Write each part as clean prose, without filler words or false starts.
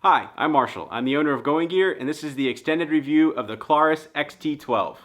Hi, I'm Marshall. I'm the owner of Going Gear, and this is the extended review of the Klarus XT12.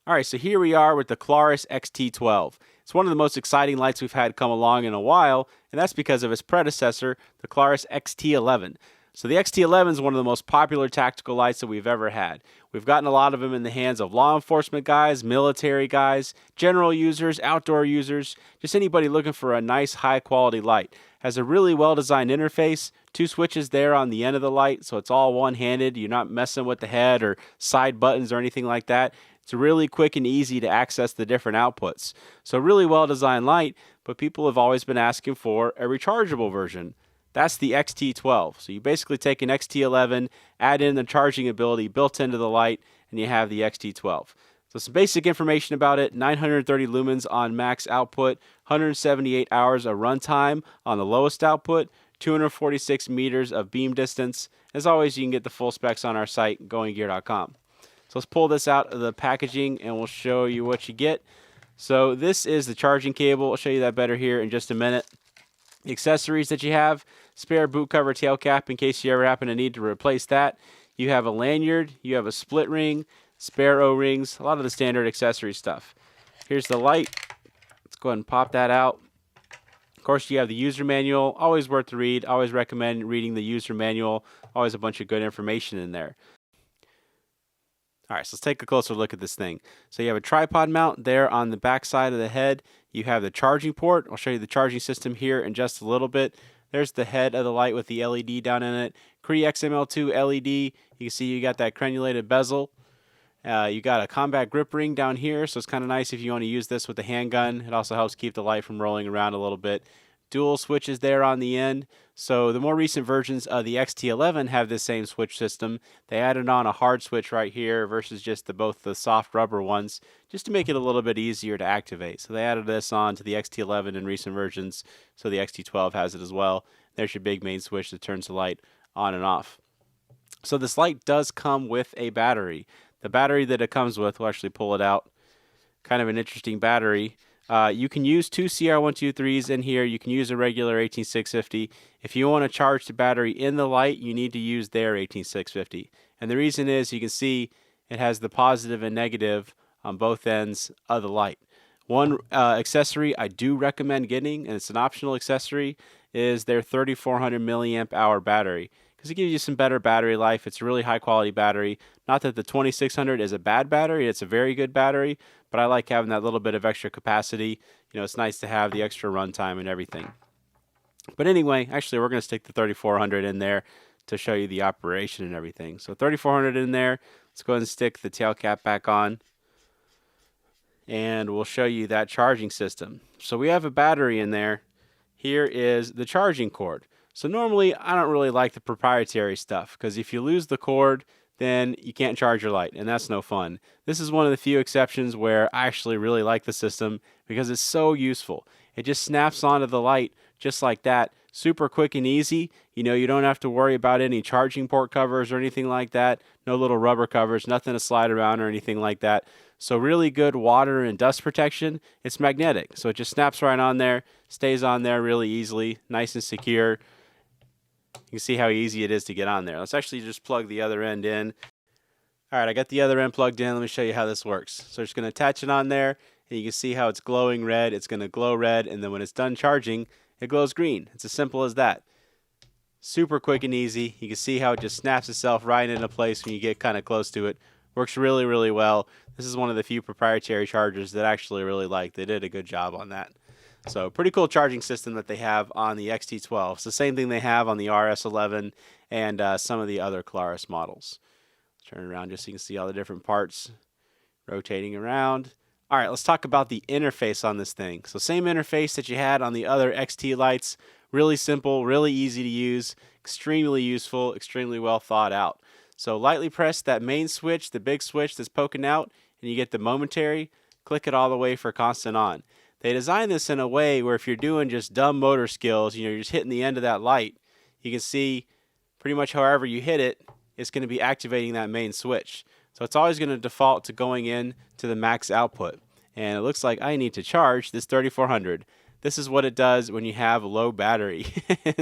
Alright, so here we are with the Klarus XT12. It's one of the most exciting lights we've had come along in a while, and that's because of its predecessor, the Klarus XT11. So the XT11 is one of the most popular tactical lights that we've ever had. We've gotten a lot of them in the hands of law enforcement guys, military guys, general users, outdoor users, just anybody looking for a nice high quality light. Has a really well designed interface, two switches there on the end of the light, so it's all one-handed. You're not messing with the head or side buttons or anything like that. It's really quick and easy to access the different outputs. So really well designed light, but people have always been asking for a rechargeable version. That's the XT12. So you basically take an XT11, add in the charging ability built into the light, and you have the XT12. So some basic information about it: 930 lumens on max output, 178 hours of runtime on the lowest output, 246 meters of beam distance. As always, you can get the full specs on our site, goinggear.com. So let's pull this out of the packaging and we'll show you what you get. So this is the charging cable. I'll show you that better here in just a minute. The accessories that you have: spare boot cover tail cap in case you ever happen to need to replace that. You have a lanyard, you have a split ring, spare O-rings, a lot of the standard accessory stuff. Here's the light. Let's go ahead and pop that out. Of course, you have the user manual. Always worth the read. Always recommend reading the user manual. Always a bunch of good information in there. Alright, so let's take a closer look at this thing. So you have a tripod mount there on the back side of the head. You have the charging port. I'll show you the charging system here in just a little bit. There's the head of the light with the LED down in it. Cree XML2 LED. You can see you got that crenulated bezel. You got a combat grip ring down here, so it's kind of nice if you want to use this with a handgun. It also helps keep the light from rolling around a little bit. Dual switches there on the end. So the more recent versions of the XT11 have this same switch system. They added on a hard switch right here versus just both the soft rubber ones, just to make it a little bit easier to activate. So they added this on to the XT11 in recent versions, so the XT12 has it as well. There's your big main switch that turns the light on and off. So this light does come with a battery. The battery that it comes with, we'll actually pull it out. Kind of an interesting battery. You can use two CR123s in here. You can use a regular 18650. If you want to charge the battery in the light, you need to use their 18650. And the reason is, you can see it has the positive and negative on both ends of the light. One accessory I do recommend getting, and it's an optional accessory, is their 3400 milliamp hour battery, because it gives you some better battery life. It's a really high quality battery. Not that the 2600 is a bad battery, it's a very good battery, but I like having that little bit of extra capacity. You know, it's nice to have the extra runtime and everything. But anyway, actually we're going to stick the 3400 in there to show you the operation and everything. So 3400 in there. Let's go ahead and stick the tail cap back on, and we'll show you that charging system. So we have a battery in there. Here is the charging cord. So normally I don't really like the proprietary stuff, because if you lose the cord, then you can't charge your light, and that's no fun. This is one of the few exceptions where I actually really like the system because it's so useful. It just snaps onto the light just like that, super quick and easy. You know, you don't have to worry about any charging port covers or anything like that. No little rubber covers, nothing to slide around or anything like that. So really good water and dust protection. It's magnetic, so it just snaps right on there, stays on there really easily, nice and secure. You can see how easy it is to get on there. Let's actually just plug the other end in. Alright, I got the other end plugged in. Let me show you how this works. So just going to attach it on there, and you can see how it's glowing red. It's going to glow red, and then when it's done charging, it glows green. It's as simple as that. Super quick and easy. You can see how it just snaps itself right into place when you get kind of close to it. Works really, really well. This is one of the few proprietary chargers that I actually really like. They did a good job on that. So pretty cool charging system that they have on the XT12. It's the same thing they have on the RS11 and some of the other Klarus models. Turn it around just so you can see all the different parts rotating around. Alright, let's talk about the interface on this thing. So same interface that you had on the other XT lights. Really simple, really easy to use, extremely useful, extremely well thought out. So lightly press that main switch, the big switch that's poking out, and you get the momentary. Click it all the way for constant on. They designed this in a way where if you're doing just dumb motor skills, you know, you're just hitting the end of that light, you can see pretty much however you hit it, it's going to be activating that main switch. So it's always going to default to going in to the max output. And it looks like I need to charge this 3400. this is what it does when you have a low battery.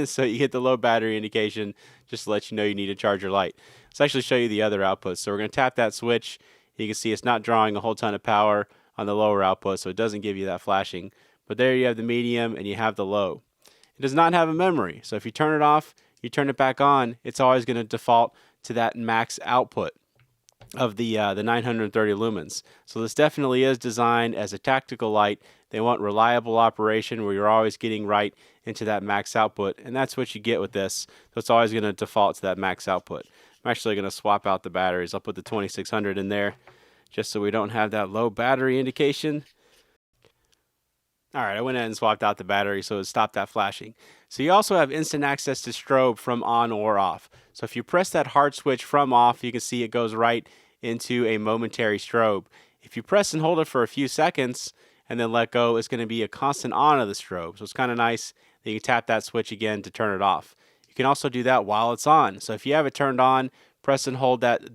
So you hit the low battery indication just to let you know you need to charge your light. Let's actually show you the other outputs. So we're going to tap that switch. You can see it's not drawing a whole ton of power on the lower output, so it doesn't give you that flashing. But there you have the medium and you have the low. It does not have a memory, so if you turn it off, you turn it back on, it's always going to default to that max output of the 930 lumens. So this definitely is designed as a tactical light. They want reliable operation where you're always getting right into that max output, and that's what you get with this. So it's always going to default to that max output. I'm actually going to swap out the batteries. I'll put the 2600 in there just so we don't have that low battery indication. Alright, I went ahead and swapped out the battery so it stopped that flashing. So you also have instant access to strobe from on or off. So if you press that hard switch from off, you can see it goes right into a momentary strobe. If you press and hold it for a few seconds and then let go, it's going to be a constant on of the strobe. So it's kind of nice that you can tap that switch again to turn it off. You can also do that while it's on. So if you have it turned on, press and hold that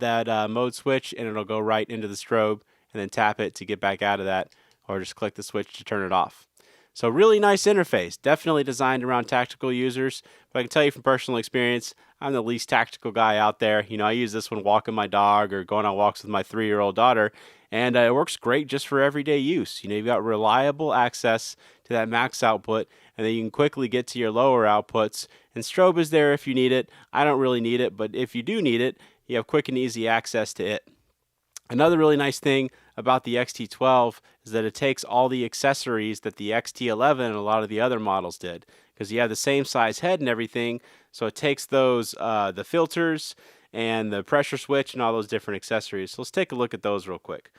mode switch and it'll go right into the strobe, and then tap it to get back out of that, or just click the switch to turn it off. So really nice interface, definitely designed around tactical users, but I can tell you from personal experience, I'm the least tactical guy out there. You know, I use this when walking my dog or going on walks with my 3-year-old daughter, and it works great just for everyday use. You know, you've got reliable access to that max output, and then you can quickly get to your lower outputs, and strobe is there if you need it. I don't really need it, but if you do need it, you have quick and easy access to it. Another really nice thing about the XT12 is that it takes all the accessories that the XT11 and a lot of the other models did, because you have the same size head and everything, so it takes those the filters and the pressure switch and all those different accessories. So let's take a look at those real quick.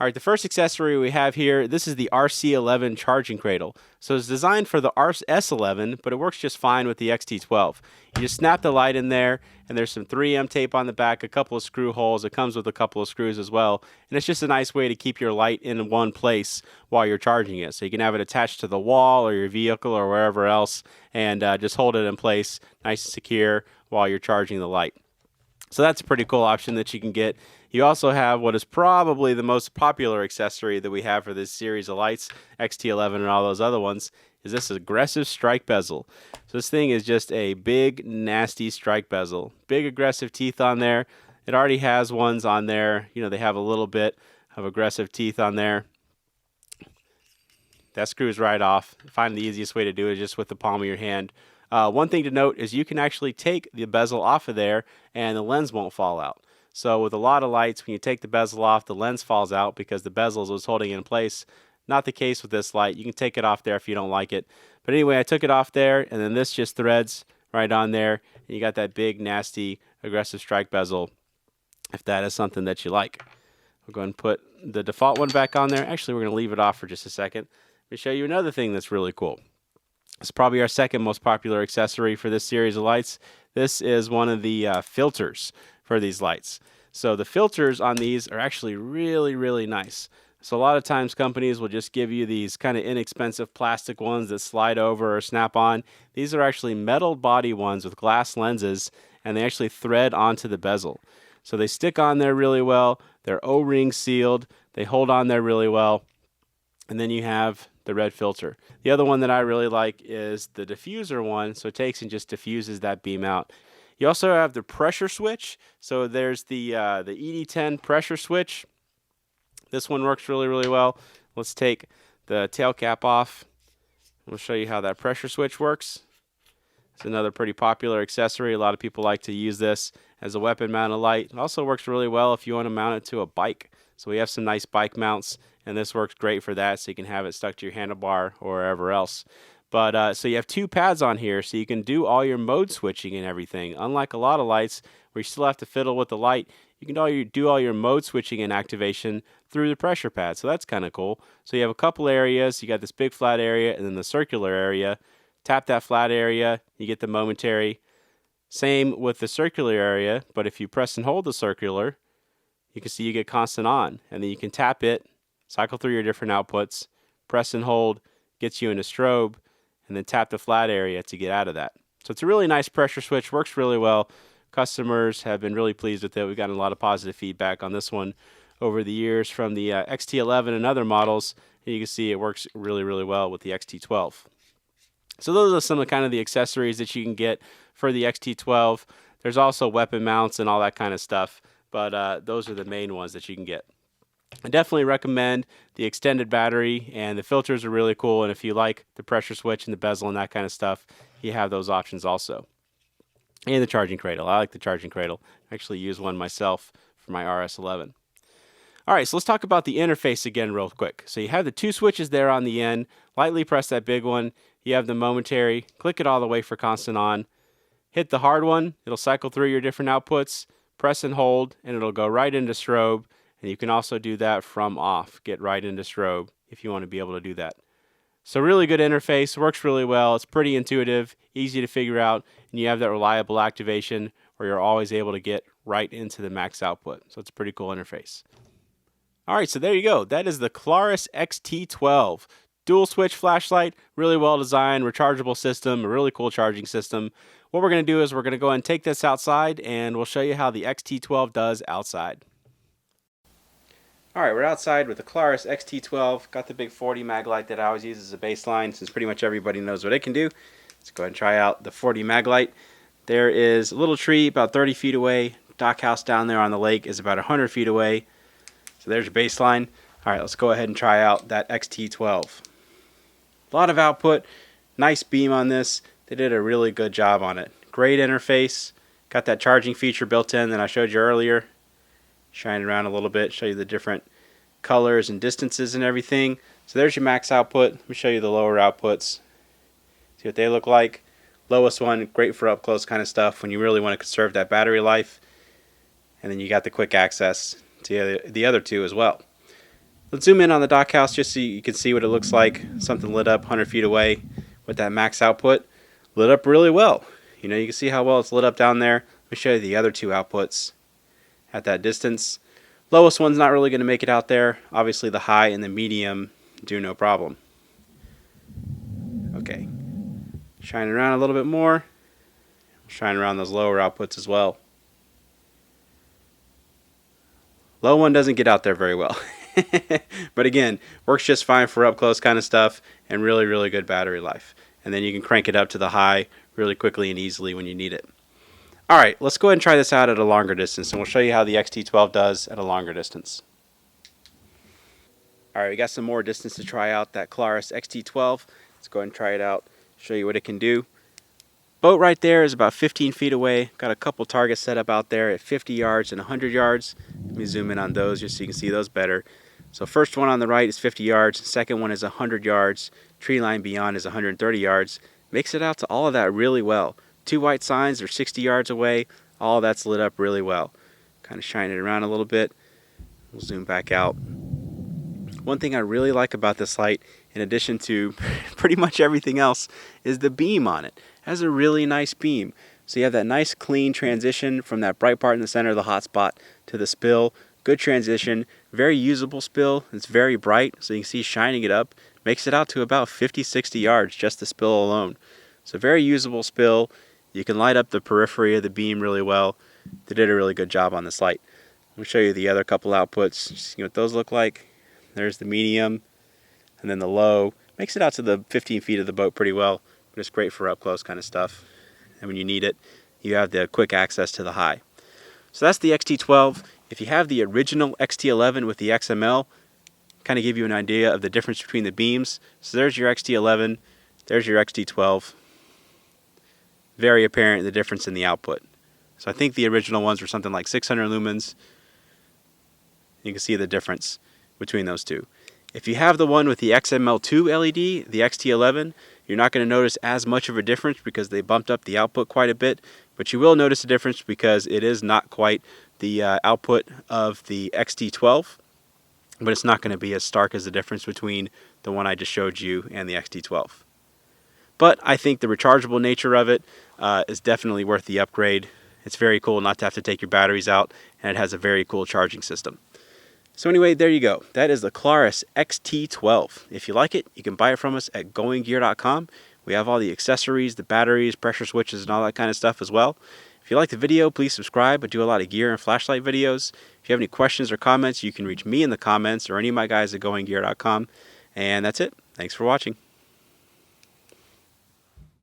All right, the first accessory we have here, this is the RC11 charging cradle. So it's designed for the S11, but it works just fine with the XT12. You just snap the light in there, and there's some 3M tape on the back, a couple of screw holes. It comes with a couple of screws as well, and it's just a nice way to keep your light in one place while you're charging it. So you can have it attached to the wall or your vehicle or wherever else, and just hold it in place nice and secure while you're charging the light. So that's a pretty cool option that you can get. You also have what is probably the most popular accessory that we have for this series of lights, XT11 and all those other ones, is this aggressive strike bezel. So this thing is just a big, nasty strike bezel. Big aggressive teeth on there. It already has ones on there. You know, they have a little bit of aggressive teeth on there. That screws right off. I find the easiest way to do it is just with the palm of your hand. One thing to note is you can actually take the bezel off of there and the lens won't fall out. So with a lot of lights, when you take the bezel off, the lens falls out because the bezel is what's holding it in place. Not the case with this light. You can take it off there if you don't like it. But anyway, I took it off there, and then this just threads right on there. And you got that big, nasty, aggressive strike bezel, if that is something that you like. We'll go ahead and put the default one back on there. Actually, we're going to leave it off for just a second. Let me show you another thing that's really cool. It's probably our second most popular accessory for this series of lights. This is one of the filters for these lights. So the filters on these are actually really, really nice. So a lot of times companies will just give you these kind of inexpensive plastic ones that slide over or snap on. These are actually metal body ones with glass lenses, and they actually thread onto the bezel. So they stick on there really well. They're O-ring sealed. They hold on there really well. And then you have the red filter. The other one that I really like is the diffuser one. So it takes and just diffuses that beam out. You also have the pressure switch. So there's the ED10 pressure switch. This one works really, really well. Let's take the tail cap off. We'll show you how that pressure switch works. It's another pretty popular accessory. A lot of people like to use this as a weapon mounted light. It also works really well if you want to mount it to a bike. So we have some nice bike mounts, and this works great for that, so you can have it stuck to your handlebar or wherever else. But so you have two pads on here, so you can do all your mode switching and everything. Unlike a lot of lights where you still have to fiddle with the light, you can do all your mode switching and activation through the pressure pad. So that's kind of cool. So you have a couple areas. You got this big flat area and then the circular area. Tap that flat area, you get the momentary. Same with the circular area, but if you press and hold the circular, you can see you get constant on. And then you can tap it, cycle through your different outputs, press and hold, gets you into strobe, and then tap the flat area to get out of that. So it's a really nice pressure switch, works really well. Customers have been really pleased with it. We've gotten a lot of positive feedback on this one over the years from the XT11 and other models, and you can see it works really, really well with the XT12. So those are some of the accessories that you can get for the XT12. There's also weapon mounts and all that kind of stuff, but those are the main ones that you can get. I definitely recommend the extended battery, and the filters are really cool, and if you like the pressure switch and the bezel and that kind of stuff, you have those options also. And the charging cradle. I like the charging cradle. I actually use one myself for my RS11. Alright, so let's talk about the interface again real quick. So you have the two switches there on the end. Lightly press that big one. You have the momentary. Click it all the way for constant on. Hit the hard one. It'll cycle through your different outputs. Press and hold, and it'll go right into strobe. And you can also do that from off. Get right into strobe if you want to be able to do that. So really good interface. Works really well. It's pretty intuitive, easy to figure out, and you have that reliable activation where you're always able to get right into the max output. So it's a pretty cool interface. Alright, so there you go. That is the Klarus XT12. Dual switch flashlight, really well designed, rechargeable system, a really cool charging system. What we're going to do is we're going to go ahead and take this outside, and we'll show you how the XT12 does outside. Alright, we're outside with the Klarus XT12. Got the big 40 mag light that I always use as a baseline since pretty much everybody knows what it can do. Let's go ahead and try out the 40 mag light. There is a little tree about 30 feet away. Dock house down there on the lake is about 100 feet away. So there's your baseline. Alright, let's go ahead and try out that XT12. A lot of output, nice beam on this. They did a really good job on it. Great interface. Got that charging feature built in that I showed you earlier. Shine it around a little bit, show you the different colors and distances and everything. So there's your max output. Let me show you the lower outputs. See what they look like. Lowest one, great for up close kind of stuff when you really want to conserve that battery life. And then you got the quick access to the other two as well. Let's zoom in on the dock house just so you can see what it looks like. Something lit up 100 feet away with that max output. Lit up really well. You know, you can see how well it's lit up down there. Let me show you the other two outputs at that distance. Lowest one's not really going to make it out there. Obviously the high and the medium do no problem. Okay. Shine it around a little bit more. Shine around those lower outputs as well. Low one doesn't get out there very well. But again, works just fine for up close kind of stuff and really, really good battery life. And then you can crank it up to the high really quickly and easily when you need it. Alright, let's go ahead and try this out at a longer distance, and we'll show you how the XT12 does at a longer distance. Alright, we got some more distance to try out that Klarus XT12. Let's go ahead and try it out, show you what it can do. Boat right there is about 15 feet away. Got a couple targets set up out there at 50 yards and 100 yards. Let me zoom in on those just so you can see those better. So first one on the right is 50 yards, second one is 100 yards, tree line beyond is 130 yards. Makes it out to all of that really well. Two white signs are 60 yards away. All of that's lit up really well. Kind of shine it around a little bit. We'll zoom back out. One thing I really like about this light, in addition to pretty much everything else, is the beam on it. It has a really nice beam. So you have that nice clean transition from that bright part in the center of the hot spot to the spill. Good transition, very usable spill. It's very bright, so you can see shining it up. Makes it out to about 50-60 yards, just the spill alone. So very usable spill. You can light up the periphery of the beam really well. They did a really good job on this light. I'll show you the other couple outputs, just see what those look like. There's the medium, and then the low. Makes it out to the 15 feet of the boat pretty well, but it's great for up close kind of stuff. And when you need it, you have the quick access to the high. So that's the XT12. If you have the original XT11 with the XML, kind of give you an idea of the difference between the beams. So there's your XT11, there's your XT12. Very apparent the difference in the output. So I think the original ones were something like 600 lumens. You can see the difference between those two. If you have the one with the XML2 LED, the XT11, you're not going to notice as much of a difference because they bumped up the output quite a bit, but you will notice a difference because it is not quite the output of the XT12, but it's not going to be as stark as the difference between the one I just showed you and the XT12. But I think the rechargeable nature of it is definitely worth the upgrade. It's very cool not to have to take your batteries out, and it has a very cool charging system. So anyway, there you go. That is the Klarus XT12. If you like it, you can buy it from us at goinggear.com. We have all the accessories, the batteries, pressure switches, and all that kind of stuff as well. If you like the video, please subscribe. I do a lot of gear and flashlight videos. If you have any questions or comments, you can reach me in the comments or any of my guys at goinggear.com. And that's it. Thanks for watching.